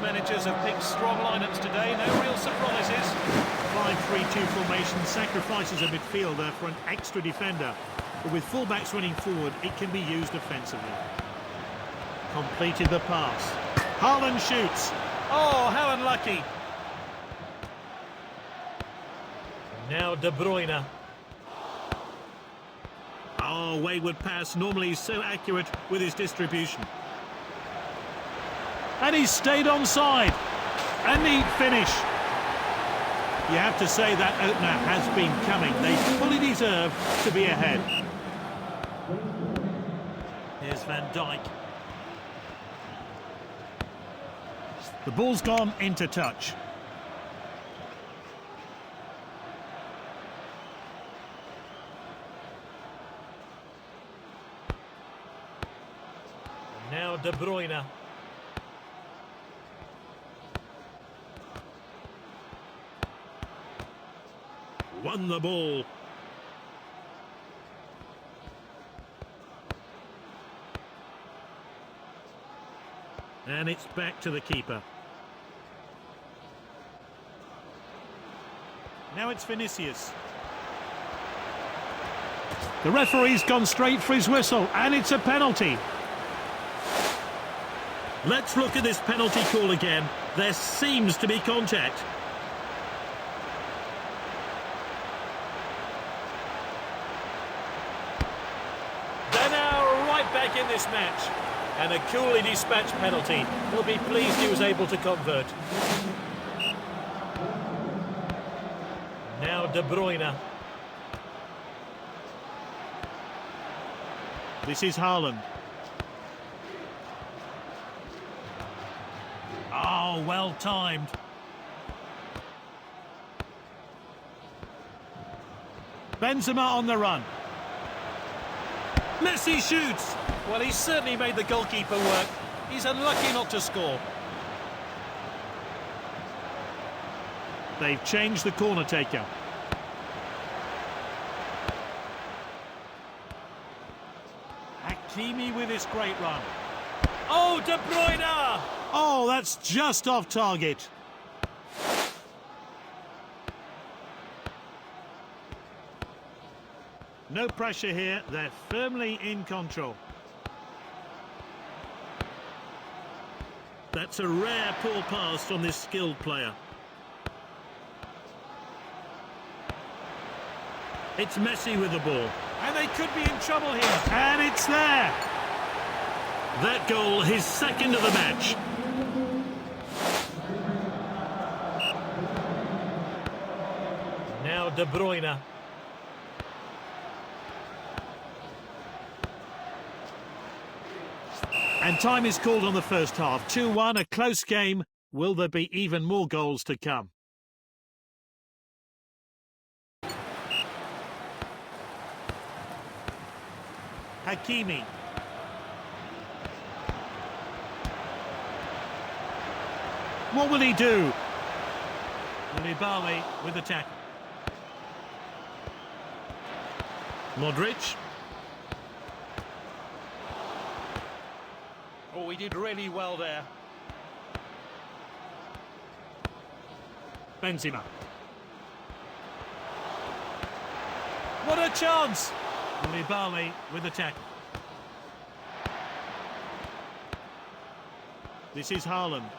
Both managers have picked strong lineups today, no real surprises. 5-3-2 formation sacrifices a midfielder for an extra defender. But with fullbacks running forward, it can be used offensively. Completed the pass. Haaland shoots. Oh, how unlucky. Now De Bruyne. Oh, wayward pass, normally so accurate with his distribution. And he's stayed onside. A neat finish. You have to say that opener has been coming. They fully deserve to be ahead. Here's Van Dijk. The ball's gone into touch. Now De Bruyne. Won the ball. And it's back to the keeper. Now it's Vinicius. The referee's gone straight for his whistle, and it's a penalty. Let's look at this penalty call again. There seems to be contact. They're now right back in this match. And a coolly dispatched penalty. He'll be pleased he was able to convert. Now De Bruyne. This is Haaland. Oh, well timed. Benzema on the run. Messi shoots. Well, he certainly made the goalkeeper work. He's unlucky not to score. They've changed the corner taker. Hakimi with his great run. Oh, De Bruyne! Oh, that's just off target. No pressure here. They're firmly in control. That's a rare poor pass from this skilled player. It's Messi with the ball. And they could be in trouble here. And it's there. That goal, his second of the match. Now De Bruyne. And time is called on the first half. 2-1, a close game. Will there be even more goals to come? Hakimi. What will he do? Koulibaly with the tackle. Modric. Oh, he did really well there. Benzema. What a chance! Koulibaly with the tackle. This is Haaland.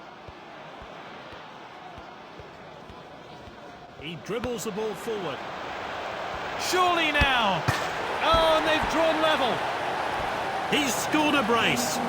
He dribbles the ball forward. Surely now! Oh, and they've drawn level. He's scored a brace.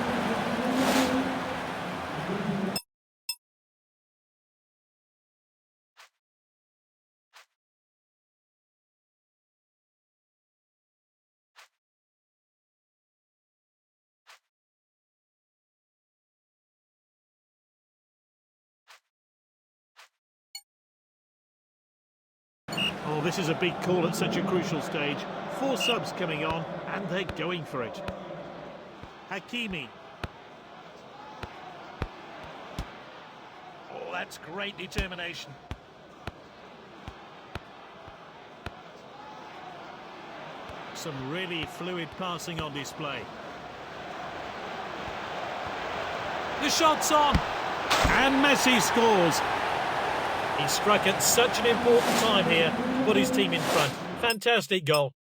Oh, this is a big call at such a crucial stage. 4 subs coming on, and they're going for it. Hakimi. Oh, that's great determination. Some really fluid passing on display. The shot's on. And Messi scores. He struck at such an important time here to put his team in front. Fantastic goal.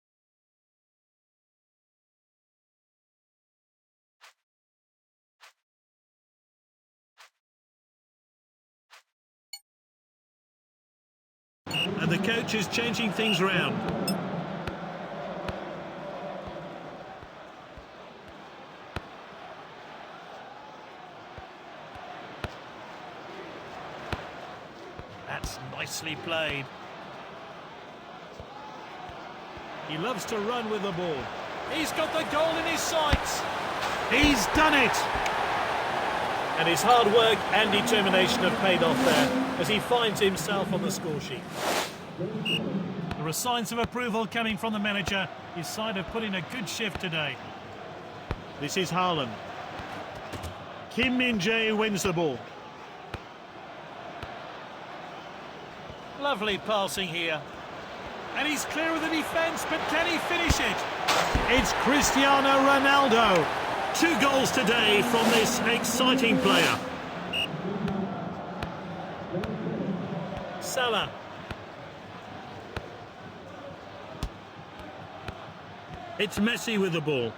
And the coach is changing things around. That's nicely played. He loves to run with the ball. He's got the goal in his sights. He's done it! And his hard work and determination have paid off there as he finds himself on the score sheet. There are signs of approval coming from the manager. His side have put in a good shift today. This is Haaland. Kim Min-jae wins the ball. Lovely passing here. And he's clear of the defence, but can he finish it? It's Cristiano Ronaldo. 2 goals today from this exciting player. Salah. It's Messi with the ball.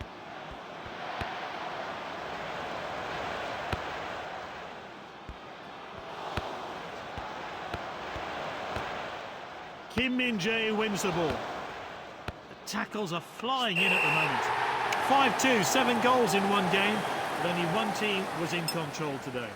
Kim Min-jae wins the ball. The tackles are flying in at the moment. 5-2, 7 goals in one game, but only one team was in control today.